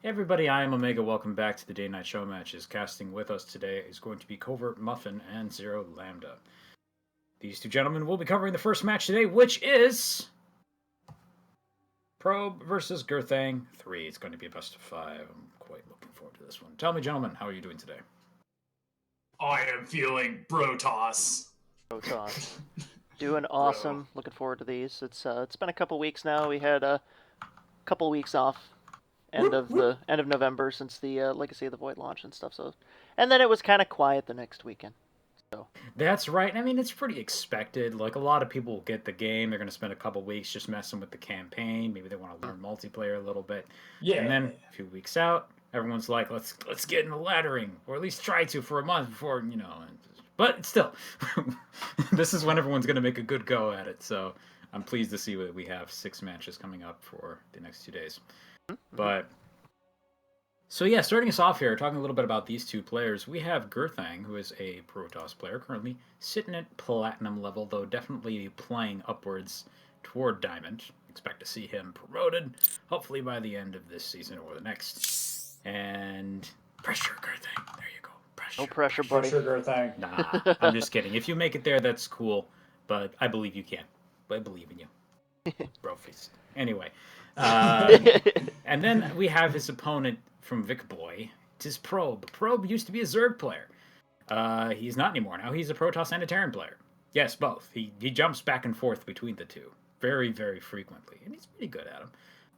Everybody, I am Omega. Welcome back to the Day Night Show matches. Casting with us today is going to be Covert Muffin and Zero Lambda. These two gentlemen will be covering the first match today, which is Probe versus Gurthang 3. It's going to be a best of 5. I'm quite looking forward to this one. Tell me, gentlemen, how are you doing today? I am feeling Brotoss. Brotoss. Doing awesome. Looking forward to these. It's been a couple weeks now. We had a couple weeks off end of November since the Legacy of the Void launch and stuff. So, and then it was kind of quiet the next weekend. So that's right. I mean, it's pretty expected. Like a lot of people will get the game. They're going to spend a couple weeks just messing with the campaign. Maybe they want to learn multiplayer a little bit. Yeah. And then a few weeks out, everyone's like, let's get in the laddering, or at least try to for a month before But still, this is when everyone's going to make a good go at it. So I'm pleased to see that we have 6 matches coming up for the next 2 days. But so yeah, starting us off here, talking a little bit about these two players, we have Gurthang, who is a Protoss player, currently sitting at Platinum level, though definitely playing upwards toward Diamond. Expect to see him promoted, hopefully by the end of this season or the next. And pressure, Gurthang. There you go. Pressure. no pressure, buddy. Pressure, Gurthang. Nah, I'm just kidding. If you make it there, that's cool, but I believe you can. I believe in you. Bro face. Anyway. And then we have his opponent from Vic Boy. It's Probe. Probe used to be a Zerg player. He's not anymore. Now he's a Protoss and a Terran player. Yes, both. He jumps back and forth between the two very, very frequently, and he's pretty good at them.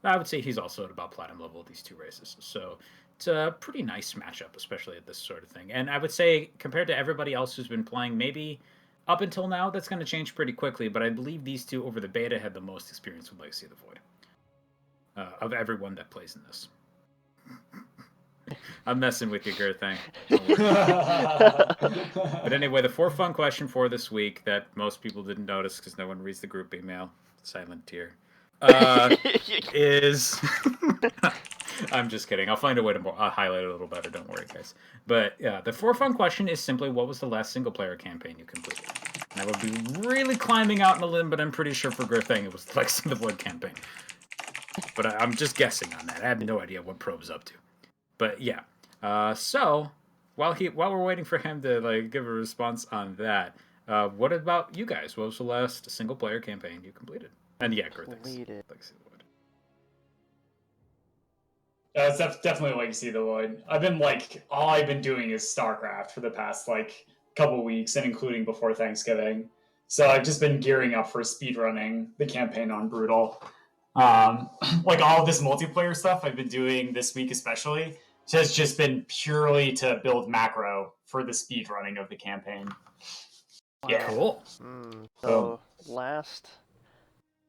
I would say he's also at about Platinum level with these two races. So it's a pretty nice matchup, especially at this sort of thing. And I would say, compared to everybody else who's been playing, maybe up until now, that's going to change pretty quickly, but I believe these two over the beta had the most experience with Legacy of the Void. Of everyone that plays in this. I'm messing with you, Gurthang. But anyway, the for fun question for this week that most people didn't notice because no one reads the group email, silent tier, is... I'm just kidding. I'll find a way to highlight it a little better. Don't worry, guys. But yeah, the for fun question is simply, what was the last single-player campaign you completed? And I would be really climbing out in a limb, but I'm pretty sure for Gurthang it was the Legacy of the Void campaign. But I'm just guessing on that. I have no idea what Probe's up to. But yeah. So while we're waiting for him to give a response on that, what about you guys? What was the last single player campaign you completed? And yeah, Gurthang's Legacy of the Void. It's definitely Legacy of the Void. All I've been doing is StarCraft for the past couple weeks, and including before Thanksgiving. So I've just been gearing up for speedrunning the campaign on Brutal. All of this multiplayer stuff I've been doing this week especially has just been purely to build macro for the speed running of the campaign. Yeah, cool. So last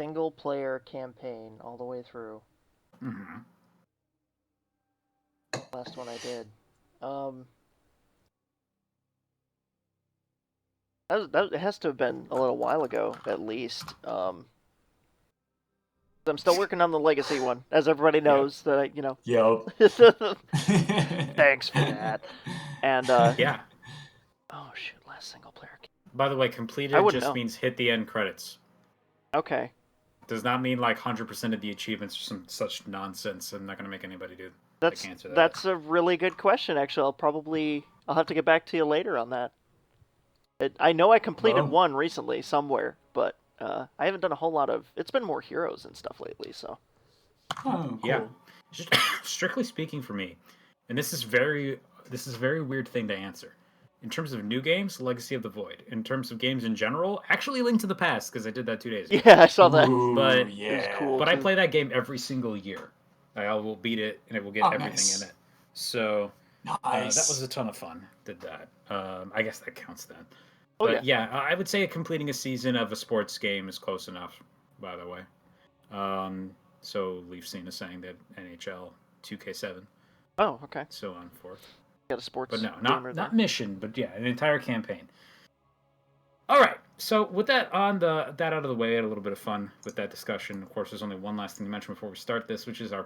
single player campaign all the way through. Mm-hmm. Last one I did. That has to have been a little while ago, at least. I'm still working on the Legacy one, as everybody knows. Yep. Thanks for that. And yeah. Oh shoot! Last single player. By the way, completed just means hit the end credits. Okay. Does not mean 100% of the achievements or some such nonsense. I'm not going to make anybody do. Answer that. That's a really good question. Actually, I'll have to get back to you later on that. I know I completed one recently somewhere, but. I haven't done a whole lot of... It's been more heroes and stuff lately, so... Oh, cool. Yeah. Strictly speaking for me, and this is a very weird thing to answer. In terms of new games, Legacy of the Void. In terms of games in general, actually Link to the Past, because I did that 2 days ago. Yeah, I saw that. But yeah. It was cool. But I play that game every single year. I will beat it, and it will get everything in it. So nice. That was a ton of fun. Did that. I guess that counts then. Oh, but yeah, I would say completing a season of a sports game is close enough, by the way. So Leaf Scene is saying that NHL 2K7. Oh, okay. So on forth. Got a sports But no, not mission, but yeah, an entire campaign. All right, so with that out of the way, I had a little bit of fun with that discussion. Of course, there's only one last thing to mention before we start this, which is our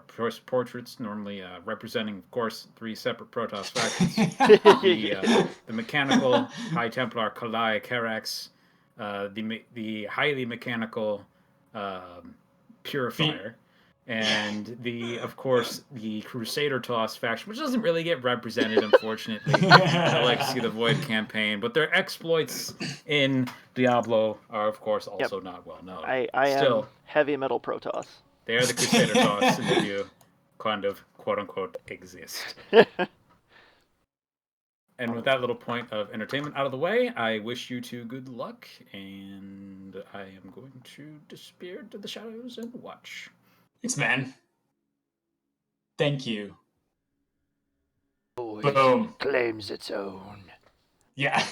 portraits, normally representing, of course, 3 separate Protoss factions. The mechanical High Templar Kalai Karax, the highly mechanical Purifier, And of course, the Crusader Toss faction, which doesn't really get represented, unfortunately, in the Legacy of the Void campaign, but their exploits in Diablo are, of course, also not well known. I Still, am heavy metal Protoss. they are the Crusader Toss if you kind of quote unquote exist. And with that little point of entertainment out of the way, I wish you two good luck, and I am going to disappear into the shadows and watch. Thanks, man. Thank you. Void Boom. claims its own. Yeah.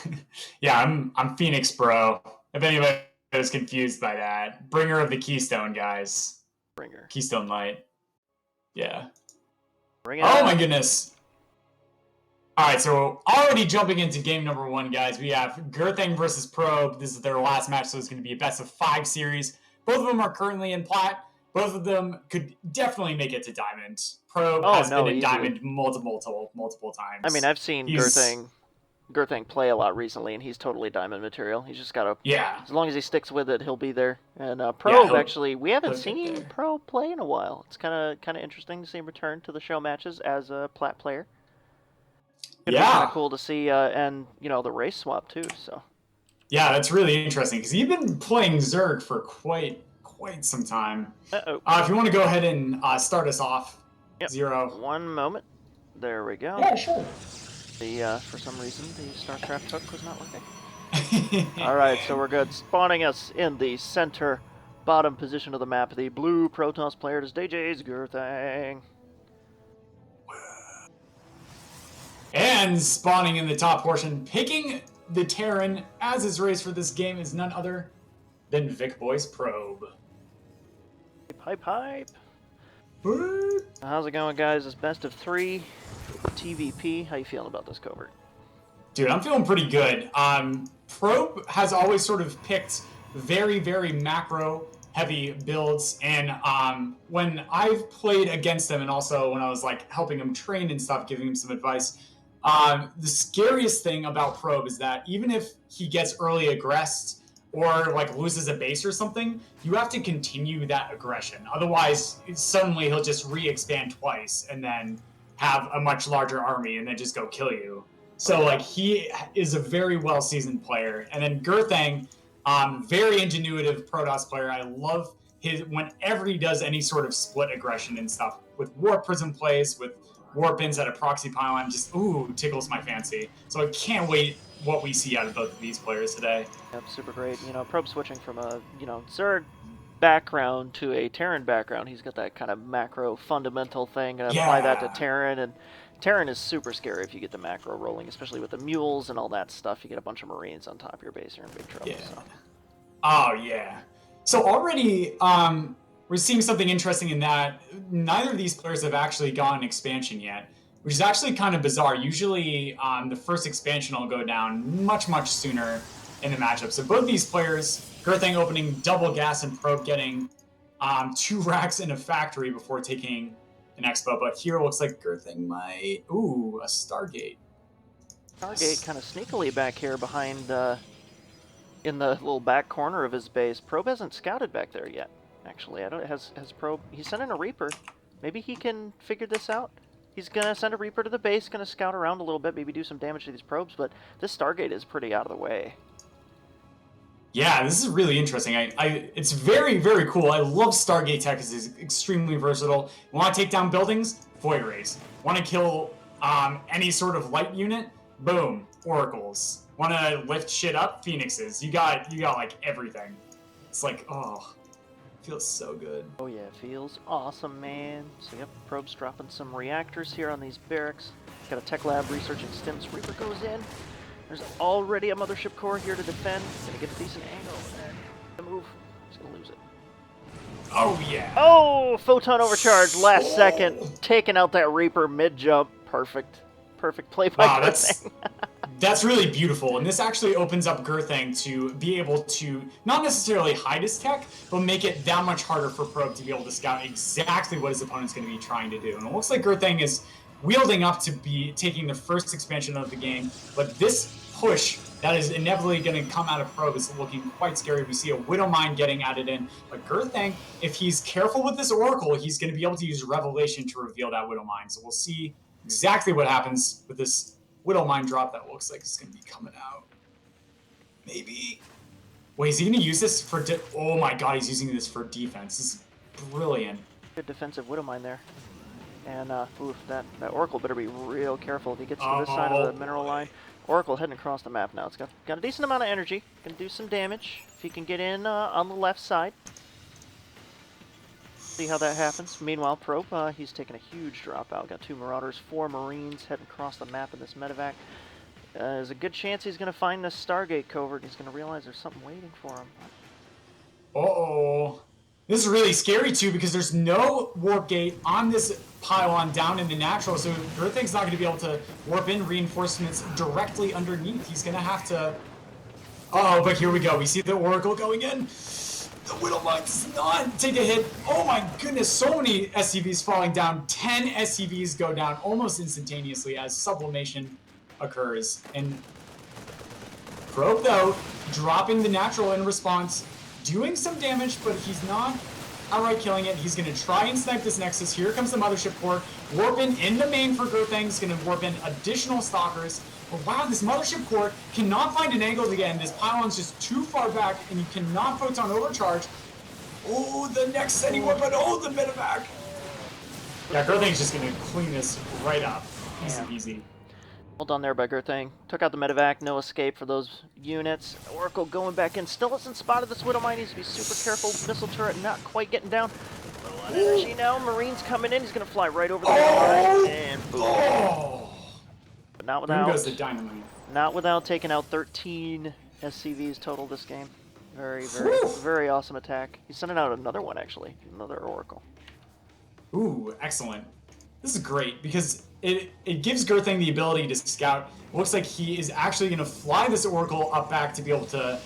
Yeah, I'm Phoenix, bro. If anybody was confused by that. Bringer of the Keystone, guys. Bringer. Keystone Light. Yeah. Bring it Oh on. my goodness. Alright, so already jumping into game number 1, guys. We have Gurthang versus Probe. This is their last match, so it's going to be a best of 5 series. Both of them are currently in Plat. Both of them could definitely make it to Diamond. Probe has been in easily. Diamond multiple times. I mean, I've seen Gurthang play a lot recently, and he's totally Diamond material. He's just got to, as long as he sticks with it, he'll be there. And Probe, actually, we haven't seen Probe play in a while. It's kind of interesting to see him return to the show matches as a Plat player. It'd be kind of cool to see, and the race swap too. So. Yeah, that's really interesting because he's been playing Zerg for quite some time. If you want to go ahead and start us off, Zero. One moment. There we go. Yeah, sure. For some reason, the StarCraft hook was not working. All right, so we're good. Spawning us in the center, bottom position of the map. The blue Protoss player is DJ's Gurthang. And spawning in the top portion, picking the Terran as his race for this game is none other than Vic Boy's Probe. Hype. How's it going, guys? It's best of 3 TVP. How you feeling about this covert? Dude, I'm feeling pretty good. Probe has always sort of picked very, very macro heavy builds, and when I've played against him, and also when I was like helping him train and stuff, giving him some advice, the scariest thing about Probe is that even if he gets early aggressed or like loses a base or something, you have to continue that aggression. Otherwise, suddenly he'll just re-expand twice and then have a much larger army and then just go kill you. So like he is a very well-seasoned player. And then Gurthang, very ingenuitive Protoss player. I love his whenever he does any sort of split aggression and stuff with Warp Prism plays, with Warp Ins at a proxy pylon, just tickles my fancy. So I can't wait what we see out of both of these players today. Yep, super great. Probe switching from a Zerg background to a Terran background. He's got that kind of macro fundamental thing, and apply that to Terran, and Terran is super scary if you get the macro rolling, especially with the mules and all that stuff. You get a bunch of Marines on top of your base, you're in big trouble. Yeah. So. Oh yeah. So already we're seeing something interesting in that neither of these players have actually gone expansion yet, which is actually kind of bizarre. Usually the first expansion will go down much sooner in the matchup. So both these players, Gurthang opening double gas and Probe getting 2 racks in a factory before taking an expo, but here it looks like Gurthang might... Ooh, a Stargate. Stargate kind of sneakily back here behind, in the little back corner of his base. Probe hasn't scouted back there yet, actually. Has Probe... He's sending a Reaper. Maybe he can figure this out. He's going to send a Reaper to the base, going to scout around a little bit, maybe do some damage to these probes, but this Stargate is pretty out of the way. Yeah, this is really interesting. It's very, very cool. I love Stargate tech because it's extremely versatile. You want to take down buildings? Void Rays. Want to kill any sort of light unit? Boom, Oracles. Want to lift shit up? Phoenixes. You got like everything. It's like, oh, it feels so good. Oh yeah, it feels awesome, man. So yep, Probe's dropping some reactors here on these barracks. Got a tech lab researching stims. Reaper goes in. There's already a mothership core here to defend. Gonna get a decent angle. The move. Just gonna lose it. Oh yeah. Oh, photon overcharge last second, taking out that Reaper mid jump. Perfect play by Gurthang. That's really beautiful, and this actually opens up Gurthang to be able to not necessarily hide his tech, but make it that much harder for Probe to be able to scout exactly what his opponent's going to be trying to do. And it looks like Gurthang is wielding up to be taking the first expansion of the game. But this push that is inevitably going to come out of Probe is looking quite scary. We see a Widow Mine getting added in. But Gurthang, if he's careful with this Oracle, he's going to be able to use Revelation to reveal that Widow Mine. So we'll see exactly what happens with this Widow Mine drop that looks like it's going to be coming out. Maybe. Wait, is he going to use this for... Oh my god, he's using this for defense. This is brilliant. Good defensive Widow Mine there. And, oof, that Oracle better be real careful if he gets to this side of the mineral line. Oracle heading across the map now. It's got a decent amount of energy. Can do some damage if he can get in on the left side. See how that happens. Meanwhile, Probe, he's taking a huge dropout. Got 2 Marauders, 4 Marines heading across the map in this medevac. There's a good chance he's going to find this Stargate covert. He's going to realize there's something waiting for him. Uh-oh. This is really scary, too, because there's no warp gate on this pylon down in the natural, so Gurthang's not going to be able to warp in reinforcements directly underneath. He's going to have to... Oh, but here we go. We see the Oracle going in. The Widow Mine does not take a hit. Oh my goodness, so many SCVs falling down. 10 SCVs go down almost instantaneously as sublimation occurs. And Probe, though, dropping the natural in response, doing some damage, but he's not outright killing it. He's going to try and snipe this Nexus. Here comes the Mothership Core. Warp in the main for Gurthang. He's going to warp in additional Stalkers. But wow, this Mothership Core cannot find an angle to get in. This pylon's just too far back, and you cannot Photon Overcharge. Oh, the next setting weapon. Oh, the medevac. Yeah, Gurthang's just going to clean this right up. Easy, easy. Well done there by Gurthang. Took out the medevac, no escape for those units. Oracle going back in, still hasn't spotted this Widow Mine. Needs to be super careful. Missile turret not quite getting down. Low on energy now. Marines coming in. He's going to fly right over the line and boom. Oh. But not without. There goes the dynamite. Not without taking out 13 SCVs total this game. Very, very awesome attack. He's sending out another one actually, another Oracle. Ooh, excellent. This is great because it gives Gurthang the ability to scout. It looks like he is actually going to fly this Oracle up back to be able to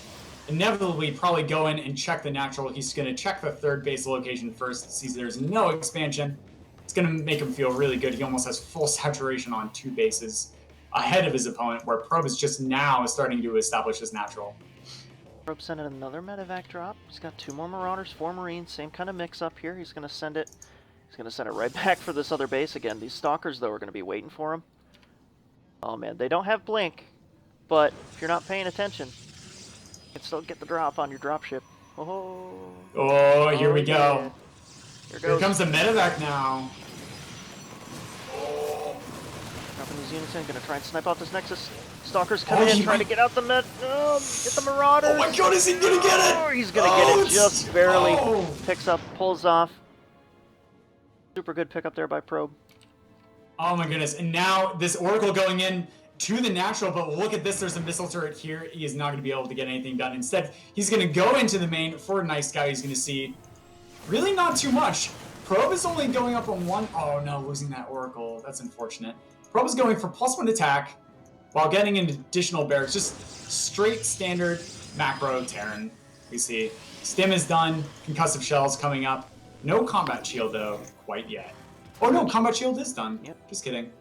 inevitably probably go in and check the natural. He's going to check the third base location first, sees there's no expansion. It's going to make him feel really good. He almost has full saturation on 2 bases ahead of his opponent, where Probe is just now starting to establish his natural. Probe sending another medevac drop. He's got 2 more Marauders, 4 Marines, same kind of mix up here. He's going to send it. He's going to send it right back for this other base again. These Stalkers, though, are going to be waiting for him. Oh, man. They don't have Blink, but if you're not paying attention, you can still get the drop on your dropship. Oh, here we go. Yeah. Here comes the medevac now. Dropping these units in. Going to try and snipe out this Nexus. Stalkers coming in, trying to get out the get the Marauders. Oh, my God. Is he going to get it? Oh, he's going to get it just barely. Picks up, pulls off. Super good pickup there by Probe. Oh my goodness. And now this Oracle going in to the natural, but look at this. There's a missile turret here. He is not going to be able to get anything done. Instead, he's going to go into the main for a nice guy. He's going to see really not too much. Probe is only going up on 1. Oh no, losing that Oracle. That's unfortunate. Probe is going for +1 attack while getting an additional barracks. Just straight standard macro Terran. We see Stim is done. Concussive shells coming up. No combat shield, though, quite yet. Oh, no, combat shield is done. Yep. Just kidding.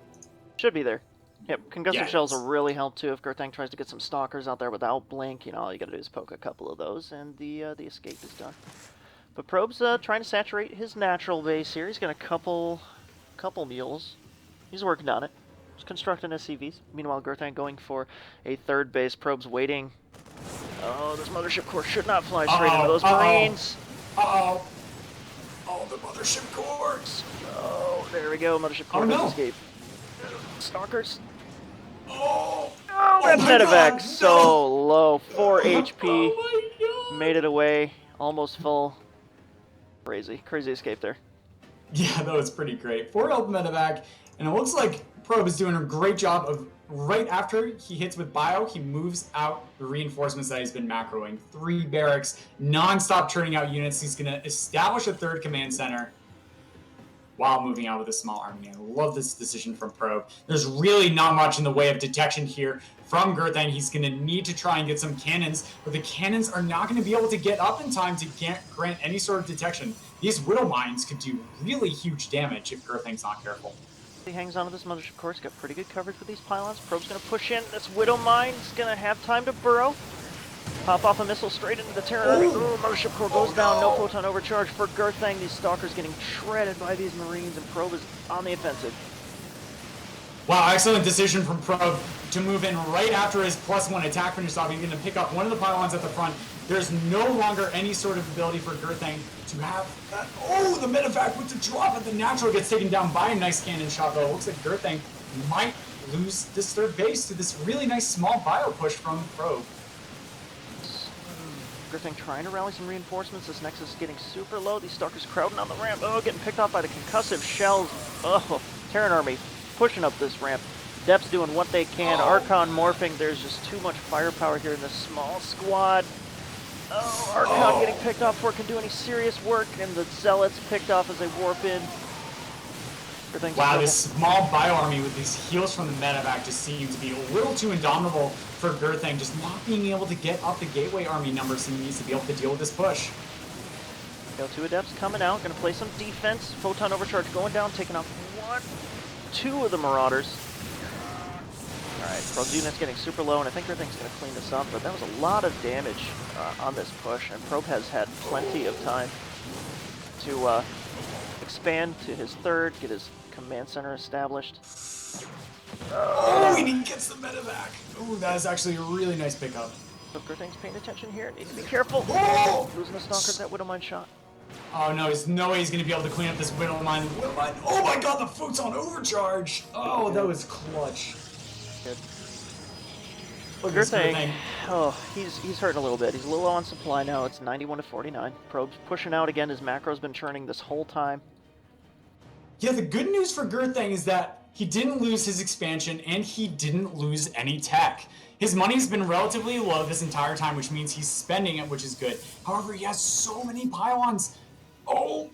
Should be there. Yep, concussive shells will really help, too, if Gurthang tries to get some Stalkers out there without Blink. You know, all you gotta do is poke a couple of those, and the escape is done. But Probe's trying to saturate his natural base here. He's got a couple mules. He's working on it. He's constructing SCVs. Meanwhile, Gurthang going for a third base. Probe's waiting. Oh, this Mothership Core should not fly straight into those Marines. Uh-oh. Oh, the Mothership Core. Oh, there we go. Mothership Core does escape. Stalkers. Oh, that medevac so low. 4 HP. Oh my God. Made it away. Almost full. Crazy escape there. Yeah, that was pretty great. 4 health medevac, and it looks like Probe is doing a great job of right after he hits with bio, he moves out the reinforcements that he's been macroing. 3 barracks, non-stop churning out units. He's going to establish a 3rd command center while moving out with a small army. I love this decision from Probe. There's really not much in the way of detection here from Gurthang. He's going to need to try and get some cannons, but the cannons are not going to be able to get up in time to grant any sort of detection. These Widow Mines could do really huge damage if Gurthang's not careful. He hangs onto this mothership core. He's got pretty good coverage with these pylons. Probe's going to push in. This Widow Mine is going to have time to burrow. Pop off a missile straight into the Terran Army. Ooh, mothership core goes down. No photon overcharge for Gurthang. These stalkers getting shredded by these Marines, and Probe is on the offensive. Wow, excellent decision from Probe to move in right after his +1 attack finished off. He's going to pick up one of the pylons at the front. There's no longer any sort of ability for Gurthang to have that. Oh, the medevac with the drop of the natural gets taken down by a nice cannon shot, though. It looks like Gurthang might lose this third base to this really nice small bio push from Probe. Gurthang trying to rally some reinforcements. This Nexus is getting super low. These stalkers crowding on the ramp. Oh, getting picked off by the concussive shells. Oh, Terran Army pushing up this ramp. Dep's doing what they can. Archon morphing. There's just too much firepower here in this small squad. Oh, Archon getting picked off before it can do any serious work, and the Zealots picked off as they warp in. Wow, this small bio army with these heals from the medevac just seems to be a little too indomitable for Gurthang, just not being able to get up the gateway army numbers he needs to be able to deal with this push. Go 2 Adepts coming out, gonna play some defense. Photon overcharge going down, taking off 2 of the Marauders. Alright, Probe's unit's getting super low, and I think Gurthang's gonna clean this up, but that was a lot of damage on this push, and Probe has had plenty of time to expand to his third, get his command center established. Oh, and he gets the medevac. Oh, that is actually a really nice pickup. So Gurthang's paying attention here, needs to be careful. Oh! Losing the stalker, that Widow Mine shot. Oh no, there's no way he's gonna be able to clean up this Widow Mine. Oh my god, the photon overcharge! Oh, that was clutch. Good. Look at this Gurthang, oh, he's hurting a little bit. He's a little low on supply now. It's 91 to 49. Probe's pushing out again. His macro's been churning this whole time. Yeah, the good news for Gurthang is that he didn't lose his expansion and he didn't lose any tech. His money's been relatively low this entire time, which means he's spending it, which is good. However, he has so many pylons. Oh!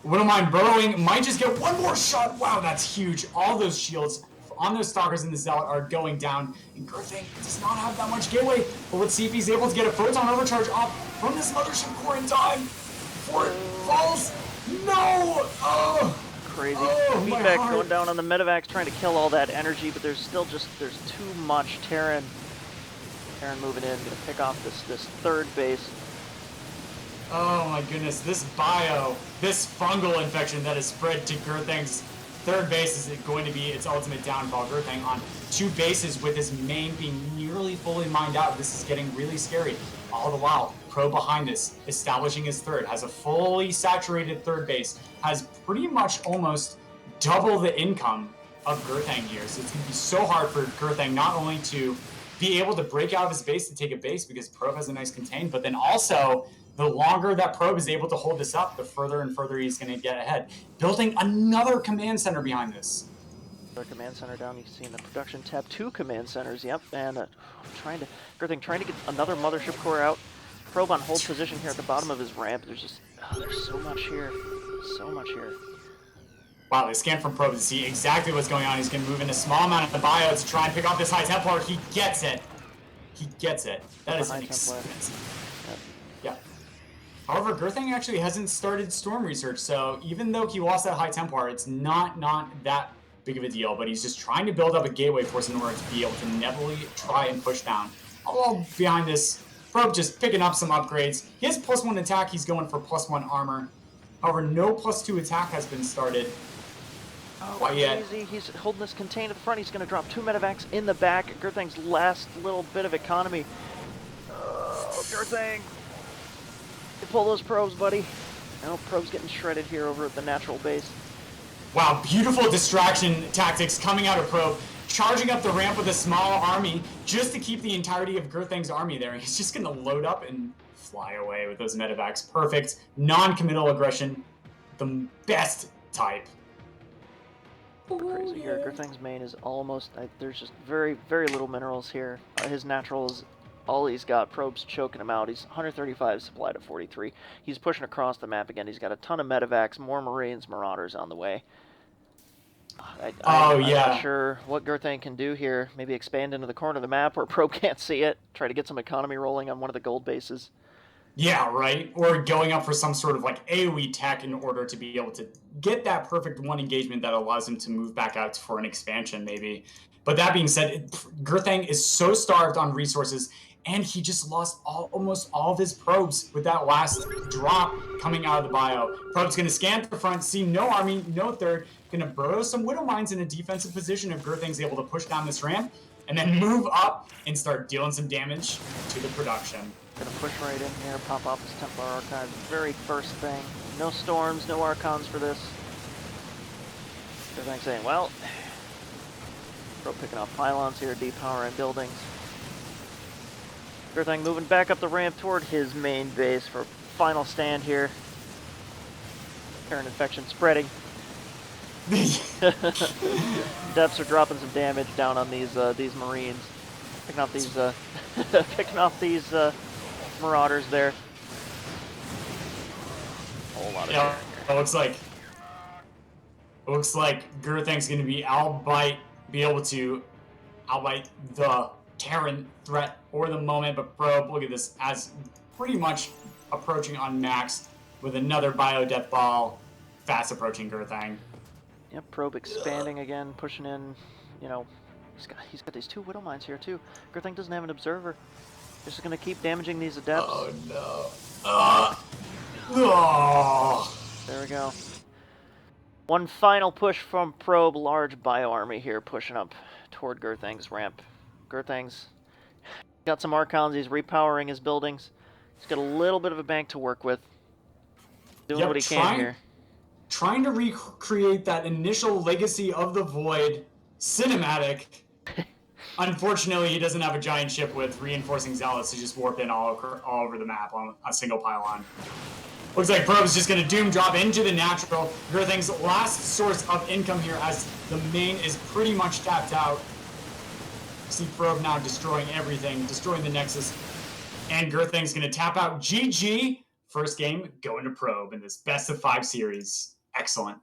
Wouldn't mind burrowing. Might just get one more shot. Wow, that's huge. All those shields on those stalkers in the Zealot are going down. And Gurthang does not have that much gateway. But let's see if he's able to get a photon overcharge off from this mothership core in time before it falls. No! Oh! Crazy. Oh, Feedback going down on the medevacs, trying to kill all that energy, but there's still just, there's too much Terran moving in, gonna pick off this third base. Oh my goodness, this fungal infection that has spread to Gurthang's third base is going to be its ultimate downfall. Gurthang on 2 bases with his main being nearly fully mined out. This is getting really scary. All the while, Probe behind this, establishing his third, has a fully saturated third base, has pretty much almost double the income of Gurthang here. So it's going to be so hard for Gurthang not only to be able to break out of his base to take a base because Probe has a nice contain, but then also the longer that Probe is able to hold this up, the further and further he's going to get ahead. Building another command center behind this. Another command center down. You can see in the production tab 2 command centers. Yep, and Gurthang trying to get another mothership core out. Probe on hold position here at the bottom of his ramp. There's just there's so much here, so much here. Wow, they scan from Probe to see exactly what's going on. He's going to move in a small amount of the bio to try and pick off this High Templar. He gets it. He gets it. That is an expensive. Yep. Yeah. However, Gurthang actually hasn't started storm research, so even though he lost that High Templar, it's not that big of a deal, but he's just trying to build up a gateway force in order to be able to inevitably try and push down. All behind this, Probe just picking up some upgrades. He has +1 attack, he's going for +1 armor. However, no +2 attack has been started. Oh, crazy. He's holding this contain at the front. He's going to drop 2 medevacs in the back. Gurthang's last little bit of economy. Oh, Gurthang. You pull those probes, buddy. No, Probe's getting shredded here over at the natural base. Wow, beautiful distraction tactics coming out of Probe. Charging up the ramp with a small army just to keep the entirety of Gurthang's army there. He's just going to load up and fly away with those medevacs. Perfect. Non-committal aggression. The best type. Crazy here. Gurthang's main is almost... there's just very, very little minerals here. His natural is all he's got. Probe's choking him out. He's 135 supplied at 43. He's pushing across the map again. He's got a ton of medevacs, more Marines, Marauders on the way. I'm not sure what Gurthang can do here. Maybe expand into the corner of the map where Probe can't see it. Try to get some economy rolling on one of the gold bases. Yeah, right? Or going up for some sort of like AoE tech in order to be able to get that perfect one engagement that allows him to move back out for an expansion, maybe. But that being said, Gurthang is so starved on resources, and he just lost almost all of his probes with that last drop coming out of the bio. Probe's going to scan the front, see no army, no third, going to burrow some Widow Mines in a defensive position if Gurthang's able to push down this ramp, and then move up and start dealing some damage to the production. Gonna push right in here, pop off his Templar Archive. Very first thing. No storms, no Archons for this. Everything's saying, well, we're picking off pylons here, depowering buildings. Gurthang moving back up the ramp toward his main base for final stand here. Current infection spreading. Depths are dropping some damage down on these Marines. Picking off these picking off these Marauders there. A whole lot of yeah, it looks like Gurthang's going to be able to outbite the Terran threat for the moment, but Probe, look at this, as pretty much approaching on max with another bio death ball, fast approaching Gurthang. Yep, Probe expanding again, pushing in, you know, he's got these 2 Widow Mines here too. Gurthang doesn't have an observer. Just gonna keep damaging these adepts. Oh no. There we go. One final push from Probe, large bio army here, pushing up toward Gurthang's ramp. Gurthang's got some Archons, he's repowering his buildings. He's got a little bit of a bank to work with. Doing what he can here. Trying to recreate that initial Legacy of the Void cinematic. Unfortunately, he doesn't have a giant ship with reinforcing zealots to just warp in all over the map on a single pylon. Looks like Probe's just going to doom drop into the natural. Gurthang's last source of income here, as the main is pretty much tapped out. See Probe now destroying everything, destroying the Nexus. And Gurthang's going to tap out. GG. First game going to Probe in this best of 5 series. Excellent.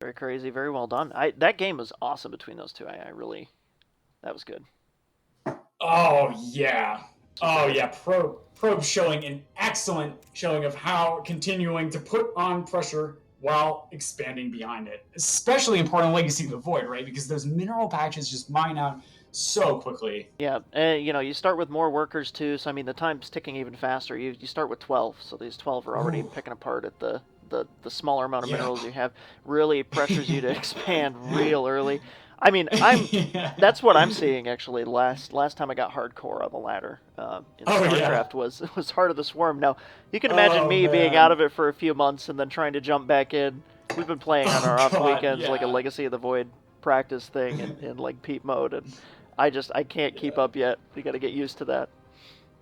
Very crazy, very well done. That game was awesome between those two. I really, that was good. Oh yeah. Oh yeah. Probe showing an excellent showing of how continuing to put on pressure while expanding behind it. Especially important Legacy of the Void, right? Because those mineral patches just mine out so quickly. Yeah, you know, you start with more workers too, so I mean the time's ticking even faster. You start with 12, so these 12 are already picking apart at the smaller amount of minerals you have. Really pressures you to expand real early. I mean, that's what I'm seeing actually. Last time I got hardcore on the ladder in StarCraft was Heart of the Swarm. Now you can imagine me being out of it for a few months and then trying to jump back in. We've been playing on our off weekends like a Legacy of the Void practice thing in like peep mode, and I can't keep up yet. We got to get used to that.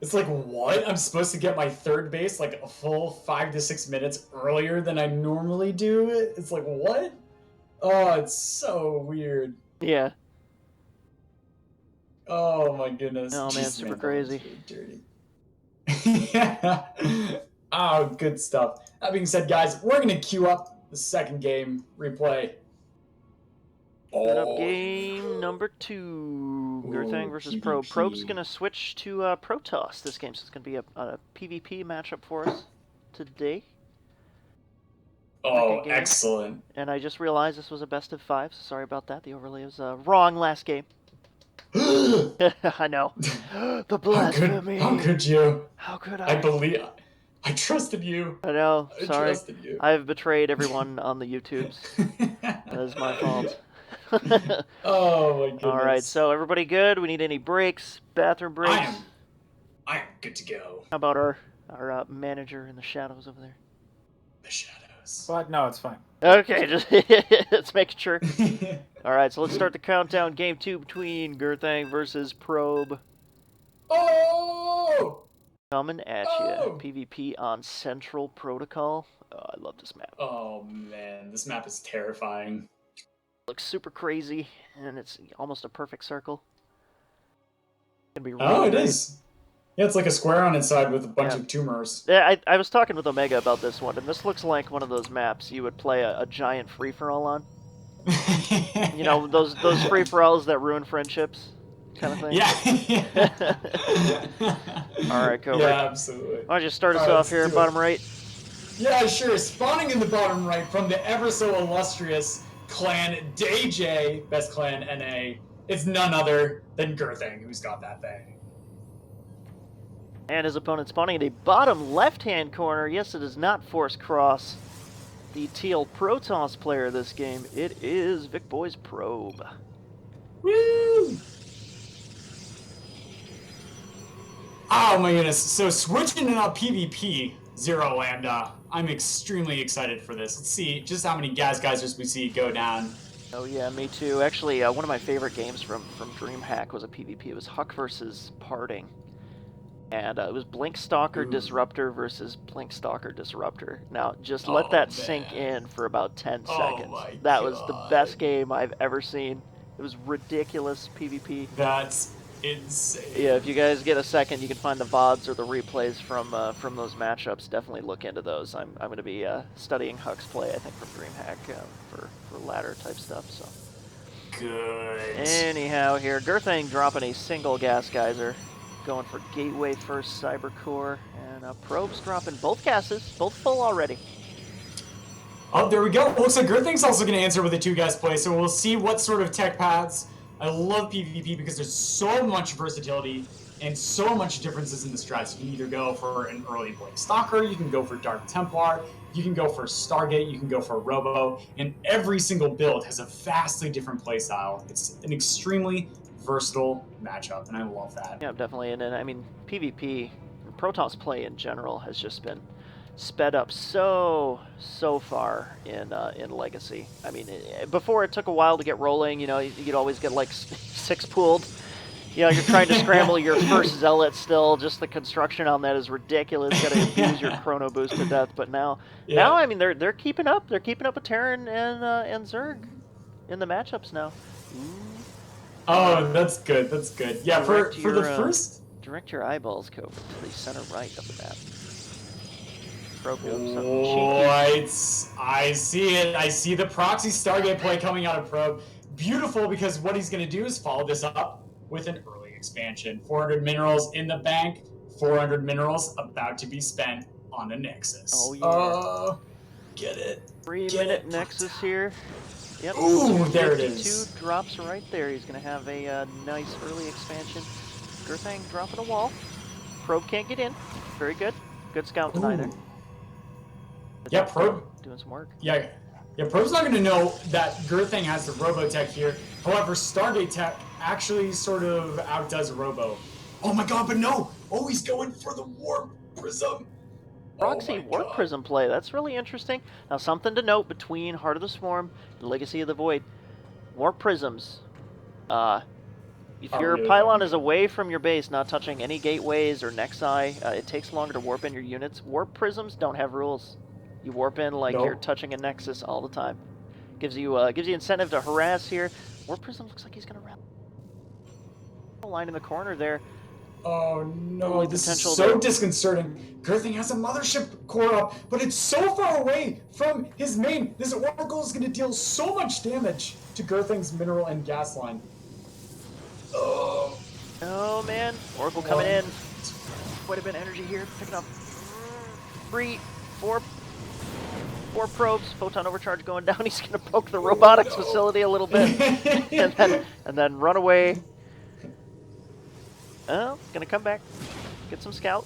It's like, what? I'm supposed to get my third base like a full 5 to 6 minutes earlier than I normally do it? It's like, what? Oh, it's so weird. Yeah. Oh my goodness. Oh man, super crazy. Dirty. Yeah. Oh, good stuff. That being said, guys, we're going to queue up the second game replay. Set up game number 2. Gurthang versus Probe. Probe's going to switch to Protoss this game, so it's going to be a PvP matchup for us today. Oh, excellent. And I just realized this was a best of 5, so sorry about that. The overlay was wrong last game. I know. The blasphemy. How could you? How could I? I trusted you. I know. Sorry. I trusted you. I've betrayed everyone on the YouTubes. That is my fault. Oh my goodness. All right, so everybody good? We need any breaks? Bathroom breaks? I am good to go. How about our manager in the shadows over there? The shadows. But no, it's fine. Okay, just let's make sure. All right, so let's start the countdown. Game 2 between Gurthang versus Probe. Oh! Coming at you. PvP on Central Protocol. Oh, I love this map. Oh man, this map is terrifying. Looks super crazy, and it's almost a perfect circle. It's gonna be really great. Is. Yeah, it's like a square on its side with a bunch of tumors. Yeah, I was talking with Omega about this one, and this looks like one of those maps you would play a giant free-for-all on. You know, those free-for-alls that ruin friendships? kind of thing. Yeah. All right, Cobra. Yeah, absolutely. Why don't you start us All right, off here, let's do bottom it. right? Yeah, sure. Spawning in the bottom right from the ever so illustrious clan DJ, best clan NA, it's none other than Gurthang, who's got that thing. And his opponent spawning in the bottom left-hand corner. Yes, it is not Force Cross, the teal Protoss player of this game. It is Vic Boy's Probe. Woo! Oh my goodness. So switching it up PvP, Zero Lambda. I'm extremely excited for this. Let's see just how many gas geysers we see go down. Oh yeah, me too. Actually, one of my favorite games from DreamHack was a PvP. It was Huck versus Parting. And it was Blink Stalker Disruptor versus Blink Stalker Disruptor. Now, just let that sink in for about 10 seconds. That was the best game I've ever seen. It was ridiculous PvP. That's insane. Yeah, if you guys get a second, you can find the VODs or the replays from those matchups. Definitely look into those. I'm going to be studying Huck's play, I think, from DreamHack for ladder type stuff. So. Good. Anyhow, here, Gurthang dropping a single gas geyser. Going for Gateway first, Cyber Core, and Probe's dropping both gases, both full already. Oh, there we go. Looks like Gurthang's also going to answer with a 2-gas play, so we'll see what sort of tech paths. I love PvP because there's so much versatility and so much differences in the strats. You can either go for an early Blink Stalker, you can go for Dark Templar, you can go for Stargate, you can go for Robo, and every single build has a vastly different playstyle. It's an extremely versatile matchup, and I love that. Yeah, definitely. And I mean, PvP, Protoss play in general has just been sped up so far in Legacy. I mean, before it took a while to get rolling. You know, you'd always get like 6 pooled. You know, you're trying to scramble your first Zealot still. Just the construction on that is ridiculous. Got to abuse your Chrono Boost to death. But now, I mean, they're keeping up. They're keeping up with Terran and Zerg in the matchups now. Oh, that's good. That's good. Yeah, for the first. Direct your eyeballs, Cobra, to the center right of the map. I see it. I see the proxy Stargate play coming out of Probe. Beautiful, because what he's going to do is follow this up with an early expansion. 400 minerals in the bank. 400 minerals about to be spent on a Nexus. Oh yeah. Get it. 3-minute Nexus here. Yep. Ooh, there it 52 is. drops right there. He's going to have a nice early expansion. Gurthang dropping a wall. Probe can't get in. Very good. Good scout either. Yeah, Probe doing some work. Yeah, Probe's not going to know that Gurthang has the Robo Tech here. However, Stargate Tech actually sort of outdoes Robo. Oh my god, but no! Oh, he's going for the Warp Prism! Proxy Warp Prism play. That's really interesting. Now, something to note between Heart of the Swarm and Legacy of the Void. Warp Prisms. If your pylon is away from your base, not touching any gateways or Nexi, it takes longer to warp in your units. Warp Prisms don't have rules. You warp in like you're touching a Nexus all the time. Gives you incentive to harass here. Warp Prism looks like he's going to wrap the line in the corner there. Oh no, this is so disconcerting. Gurthang has a mothership core up, but it's so far away from his main. This Oracle is going to deal so much damage to Gurthang's mineral and gas line. Oh man, Oracle coming in. Quite a bit of energy here, picking up 3, 4 probes. Photon overcharge going down. He's going to poke the robotics facility a little bit, and then run away. Oh, gonna come back, get some scout.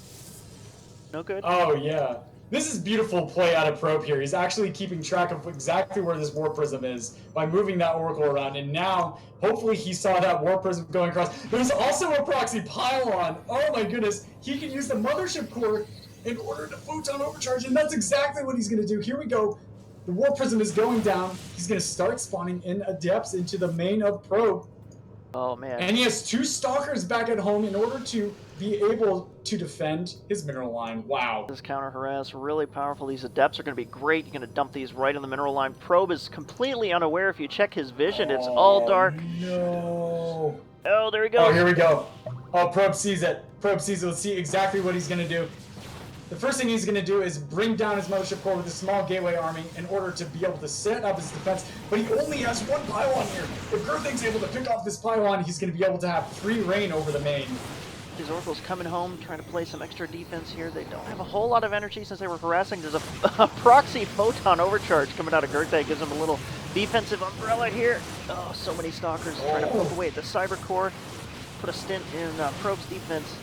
No good. Oh yeah, this is beautiful play out of Probe here. He's actually keeping track of exactly where this War Prism is by moving that Oracle around, and now hopefully he saw that War Prism going across. There's also a proxy pylon. Oh my goodness, he can use the mothership core in order to photon overcharge, and that's exactly what he's gonna do. Here we go. The War Prism is going down. He's gonna start spawning in Adepts into the main of Probe. Oh man. And he has 2 Stalkers back at home in order to be able to defend his mineral line. Wow. This counter harass, really powerful. These Adepts are going to be great. You're going to dump these right in the mineral line. Probe is completely unaware. If you check his vision, it's all dark. No. Oh, there he goes. Oh, here we go. Oh, Probe sees it. Probe sees it. Let's see exactly what he's going to do. The first thing he's going to do is bring down his Mothership Core with a small gateway army in order to be able to set up his defense, but he only has one pylon here. If Gurthang's able to pick off this pylon, he's going to be able to have free reign over the main. These Oracles coming home, trying to play some extra defense here. They don't have a whole lot of energy since they were harassing. There's a proxy photon overcharge coming out of Gurthang. Gives him a little defensive umbrella here. Oh, so many Stalkers trying to poke away at the Cyber Core. Put a stint in Probe's defense.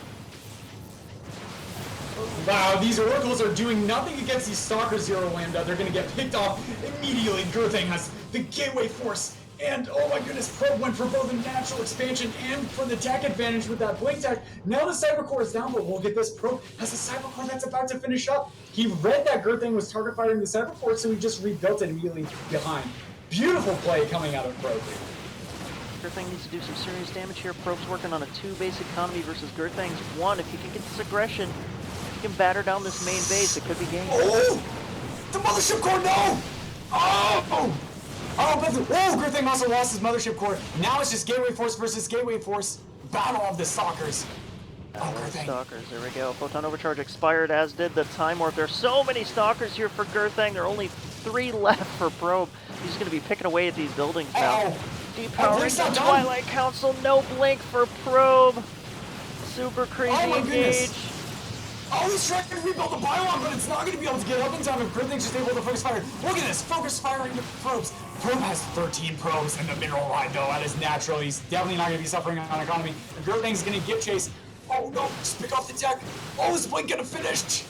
Wow, these Oracles are doing nothing against these Stalkers Zero Lambda. They're going to get picked off immediately. Gurthang has the Gateway Force. And, oh my goodness, Probe went for both a natural expansion and for the tech advantage with that Blink Tech. Now the Cyber Core is down, but we'll get this. Probe has a Cyber Core that's about to finish up. He read that Gurthang was target firing the Cyber Core, so he just rebuilt it immediately behind. Beautiful play coming out of Probe. Gurthang needs to do some serious damage here. Probe's working on a 2-base economy versus Gurthang's 1. If he can get this aggression, if he can batter down this main base, it could be game. Oh! The Mothership Core, no! Oh! Gurthang also lost his Mothership Core. Now it's just Gateway Force versus Gateway Force. Battle of the Stalkers. Gurthang. Stalkers, there we go. Photon Overcharge expired, as did the Time Warp. There's so many Stalkers here for Gurthang. There are only 3 left for Probe. He's going to be picking away at these buildings now. Depowering the Twilight Council. No blink for Probe. Super crazy engage. Oh, he's trying to rebuild the pylon, but it's not going to be able to get up in time if Gurthang's just able to focus fire. Look at this, focus firing the probes. Probe has 13 probes in the mineral line, though. That is natural. He's definitely not going to be suffering on economy. Gurthang's going to get chase. Oh, no, just pick off the tech. Oh, is Blink going to finish?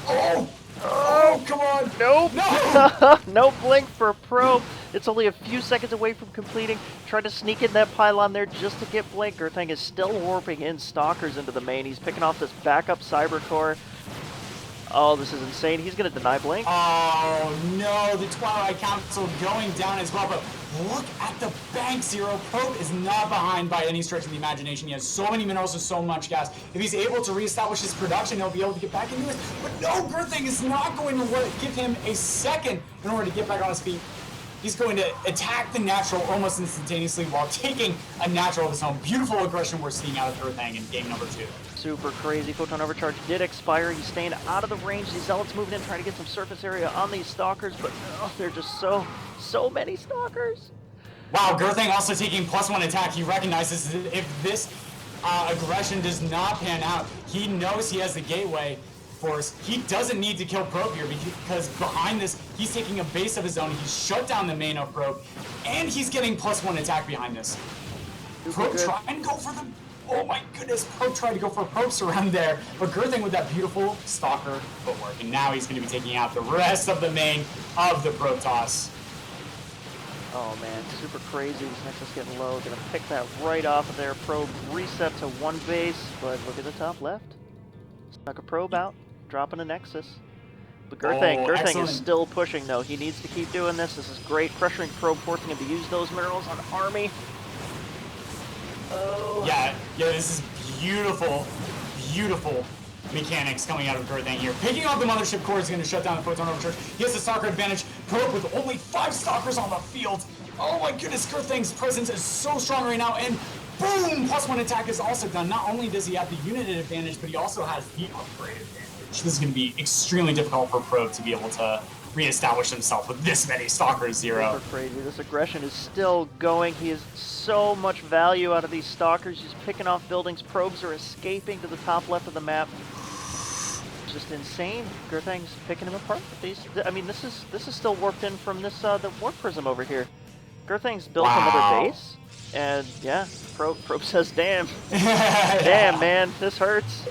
Oh, come on. Nope. No. No blink for Probe. It's only a few seconds away from completing. Tried to sneak in that pylon there just to get blink. Gurthang is still warping in Stalkers into the main. He's picking off this backup Cyber Core. Oh, this is insane. He's going to deny blink. Oh, no. The Twilight Council going down as well. But look at the bank. Zero Probe is not behind by any stretch of the imagination. He has so many minerals and so much gas. If he's able to reestablish his production, he'll be able to get back into this. But no, Gurthang is not going to give him a second in order to get back on his feet. He's going to attack the natural almost instantaneously while taking a natural of his own. Beautiful aggression we're seeing out of Gurthang in game number 2. Super crazy. Photon Overcharge did expire. He's staying out of the range. These Zealots moving in, trying to get some surface area on these Stalkers, but no, they're just so many Stalkers. Wow, Gurthang also taking +1 attack. He recognizes that if this aggression does not pan out, he knows he has the Gateway Force. He doesn't need to kill Probe here because behind this, he's taking a base of his own. He's shut down the main of Probe, and he's getting +1 attack behind this. Probe try and go for the... Oh my goodness, Probe tried to go for a Probe surround there, but Gurthang with that beautiful Stalker footwork, and now he's going to be taking out the rest of the main of the Probe toss. Oh man, super crazy. This Nexus getting low. Gonna pick that right off of there. Probe reset to 1 base, but look at the top left. Snuck a Probe out, dropping a Nexus. But Gurthang is still pushing though. He needs to keep doing this. This is great. Pressuring Probe, forcing him to use those minerals on Army. Oh. Yeah, this is beautiful mechanics coming out of Gurthang here. Picking off the Mothership Core is going to shut down the Photon Overcharge. He has the Stalker advantage. Probe with only 5 Stalkers on the field. Oh my goodness, Gurthang's presence is so strong right now, and boom! +1 attack is also done. Not only does he have the unit advantage, but he also has the upgrade advantage. This is going to be extremely difficult for Probe to be able to reestablish himself with this many Stalkers. Zero. Super crazy. This aggression is still going. He has so much value out of these Stalkers. He's picking off buildings. Probes are escaping to the top left of the map. Just insane. Gurthang's picking him apart. I mean, this is still warped in from this the warp prism over here. Gurthang's built another base, and yeah, Probe says, "Damn, damn, man, this hurts."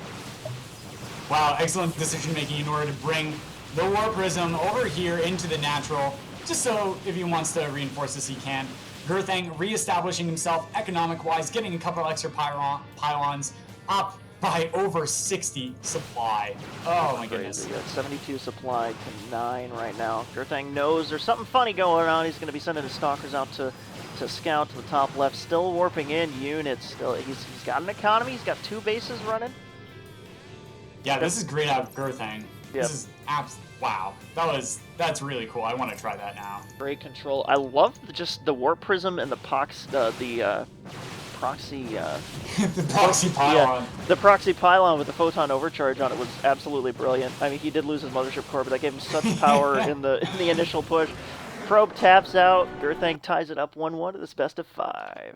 Wow, excellent decision making in order to bring the warp prism over here into the natural, just so if he wants to reinforce this, he can. Gurthang reestablishing himself economic-wise, getting a couple extra pylons up by over 60 supply. Oh my goodness. Crazy. 72 supply to 9 right now. Gurthang knows there's something funny going on. He's going to be sending his Stalkers out to scout to the top left. Still warping in units. Still, he's got an economy. He's got 2 bases running. Yeah, this is great out of Gurthang. Yep. This is wow. That's really cool. I want to try that now. Great control. I love just the warp prism and the proxy. The proxy pylon. Yeah, the proxy pylon with the photon overcharge on it was absolutely brilliant. I mean, he did lose his mothership core, but that gave him such power in the initial push. Probe taps out. Gurthang ties it up 1-1 to this best of 5.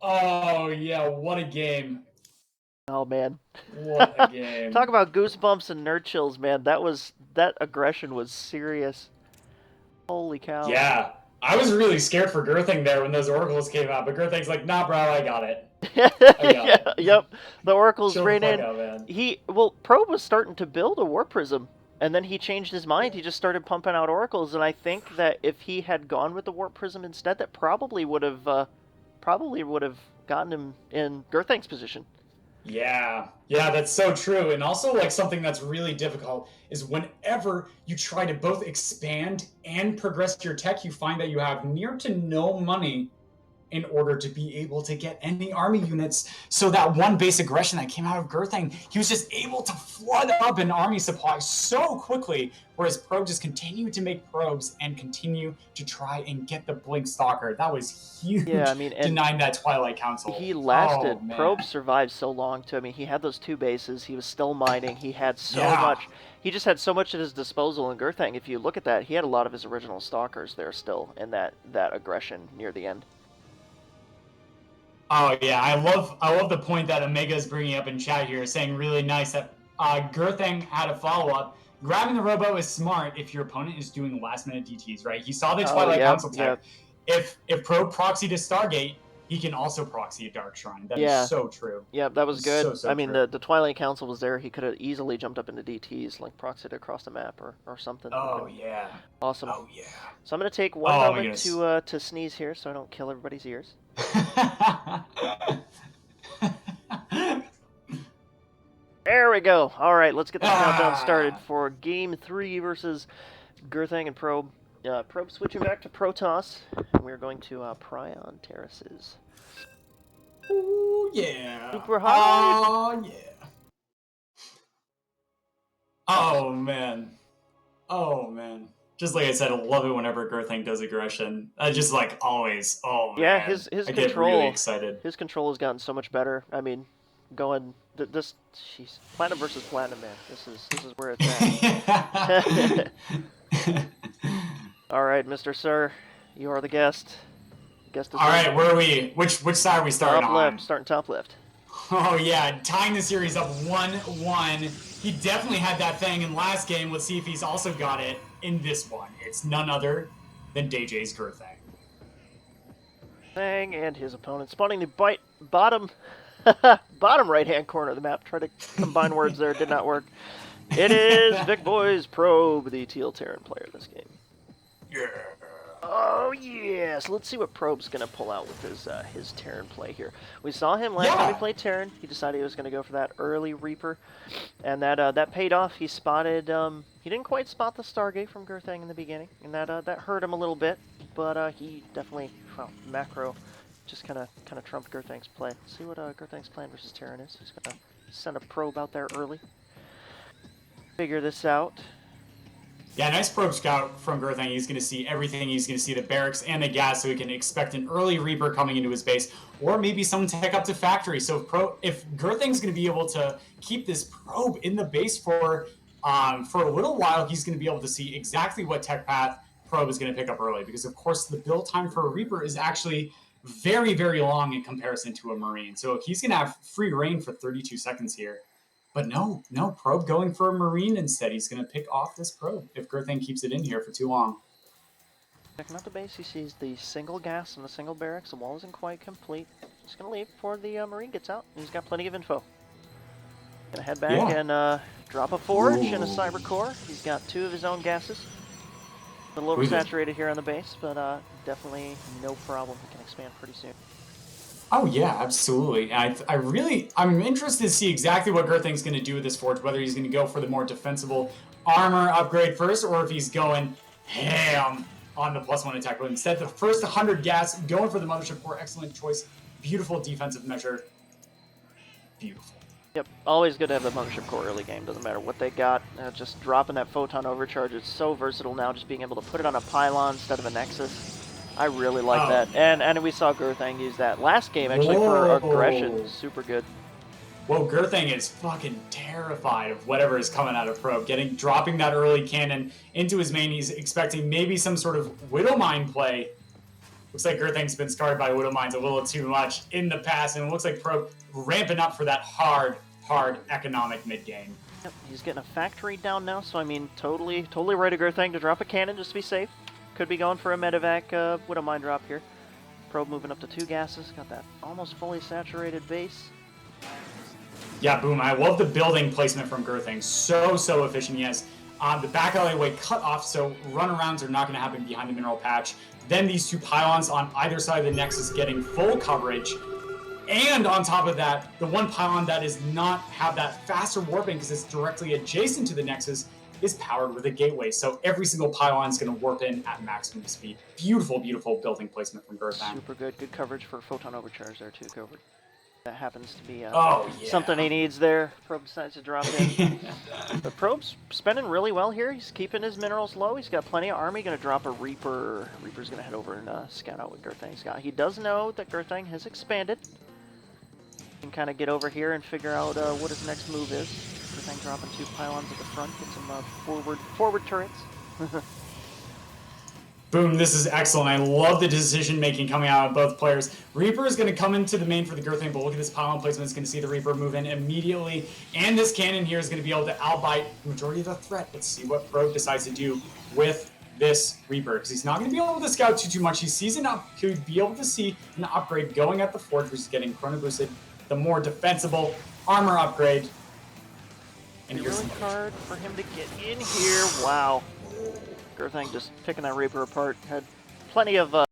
Oh yeah, what a game! Oh man, What a game! Talk about goosebumps and nerd chills, man. That aggression was serious. Holy cow! Yeah, I was really scared for Gurthang there when those oracles came out, but Gurthang's like, "Nah, bro, I got it. I got it." Yep, the oracles Chill the ran fuck in. out, man. Probe was starting to build a war prism, and then he changed his mind. He just started pumping out oracles, and I think that if he had gone with the warp prism instead, that probably would have gotten him in Gurthang's position. Yeah, that's so true. And also, like, something that's really difficult is whenever you try to both expand and progress your tech, you find that you have near to no money in order to be able to get any army units. So that one base aggression that came out of Gurthang, he was just able to flood up an army supply so quickly, whereas Probe just continued to make probes and continue to try and get the Blink Stalker. That was huge. Yeah, I mean, denying that Twilight Council. He lasted. Oh, Probe survived so long, too. I mean, he had those 2 bases. He was still mining. He had so much. He just had so much at his disposal in Gurthang. If you look at that, he had a lot of his original Stalkers there still in that aggression near the end. Oh yeah, I love the point that Omega is bringing up in chat here, saying really nice that Gurthang had a follow-up. Grabbing the robo is smart if your opponent is doing last-minute DTs, right? He saw the Twilight Council tech. If Probe proxied a Stargate, he can also proxy a Dark Shrine. That is so true. Yeah, that was good. So I mean, true. the Twilight Council was there. He could have easily jumped up into DTs, like proxied across the map or something. Oh yeah. Awesome. Oh yeah. So I'm gonna take one moment to sneeze here, so I don't kill everybody's ears. There we go. All right, let's get the countdown started for Game 3 versus Gurthang and Probe. Probe switching back to Protoss, and we're going to Prion Terraces. Oh yeah. Super high. Oh yeah. Oh man. Oh man. Just like I said, I love it whenever Gurthang does aggression. I just like always. Oh man. Yeah, his I control. get really excited. His control has gotten so much better. I mean, jeez, Platinum versus Platinum, man. This is where it's at. All right, Mr. Sir, you are the guest. All right, where are we? Which side are we starting top on? Left, starting top left. Oh yeah, tying the series up 1-1. He definitely had that thing in last game. Let's see if he's also got it in this one. It's none other than DJ's Gurthang. Thang and his opponent spawning the bottom right-hand corner of the map. Try to combine words there, did not work. It is Vic Boy's Probe, the Teal Terran player this game. Yeah. Oh yeah! So let's see what Probe's gonna pull out with his Terran play here. We saw him last time he played Terran. He decided he was gonna go for that early Reaper, and that paid off. He spotted. He didn't quite spot the Stargate from Gurthang in the beginning, and that hurt him a little bit. But he definitely, macro, just kind of trumped Gurthang's play. Let's see what Gurthang's plan versus Terran is. He's gonna send a Probe out there early. Figure this out. Yeah, nice probe scout from Gurthang. He's going to see everything. He's going to see the barracks and the gas, so he can expect an early Reaper coming into his base, or maybe someone to pick up the factory. So if Gurthang's going to be able to keep this probe in the base for a little while, he's going to be able to see exactly what tech path probe is going to pick up early, because of course the build time for a Reaper is actually very, very long in comparison to a Marine. So he's going to have free reign for 32 seconds here. But no, Probe going for a Marine instead. He's going to pick off this Probe if Gurthang keeps it in here for too long. Checking out the base, he sees the single gas and the single barracks. The wall isn't quite complete. He's going to leave before the Marine gets out. He's got plenty of info. Going to head back and drop a Forge and a Cyber Core. He's got 2 of his own gases. A little oversaturated here on the base, but definitely no problem. He can expand pretty soon. Oh yeah, absolutely. I'm interested to see exactly what Gurthang's going to do with this Forge, whether he's going to go for the more defensible armor upgrade first, or if he's going ham on the +1 attack. But instead, the first 100 gas, going for the Mothership Core, excellent choice. Beautiful defensive measure. Beautiful. Yep, always good to have the Mothership Core early game, doesn't matter what they got. Just dropping that Photon Overcharge, it's so versatile now, just being able to put it on a pylon instead of a Nexus. I really like Oh, that. yeah. And we saw Gurthang use that last game actually for Whoa. aggression. Super good. Whoa, Gurthang is fucking terrified of whatever is coming out of Probe. Dropping that early cannon into his main. He's expecting maybe some sort of Widow Mine play. Looks like Gurthang's been scarred by Widow Mines a little too much in the past, and it looks like Probe ramping up for that hard economic mid game. Yep, he's getting a factory down now, so I mean, totally right of Gurthang to drop a cannon just to be safe. Could be going for a medevac Widow Mine drop here. Probe moving up to 2 gases. Got that almost fully saturated base. Yeah, boom. I love the building placement from Gurthang. So efficient. He has the back alleyway cut off, so runarounds are not going to happen behind the mineral patch. Then these 2 pylons on either side of the Nexus getting full coverage. And on top of that, the one pylon that does not have that faster warping because it's directly adjacent to the Nexus is powered with a gateway. So every single pylon is going to warp in at maximum speed. Beautiful building placement from Gurthang. Super good. Good coverage for Photon Overcharge there, too. Covered. That happens to be something he needs there. Probe decides to drop in. But Probe's spending really well here. He's keeping his minerals low. He's got plenty of army. Going to drop a Reaper. Reaper's going to head over and scout out what Gurthang's got. He does know that Gurthang has expanded. He can kind of get over here and figure out what his next move is. Gurthang dropping 2 pylons at the front. Get some forward turrets. Boom, this is excellent. I love the decision-making coming out of both players. Reaper is going to come into the main for the Gurthang, but look at this pylon placement. It's going to see the Reaper move in immediately. And this cannon here is going to be able to outbite the majority of the threat. Let's see what Probe decides to do with this Reaper, because he's not going to be able to scout too much. He sees could be able to see an upgrade going at the Forge, which is getting chrono boosted. The more defensible armor upgrade. And here's really hard for him to get in here. Wow. Gurthang just picking that Reaper apart. Had plenty of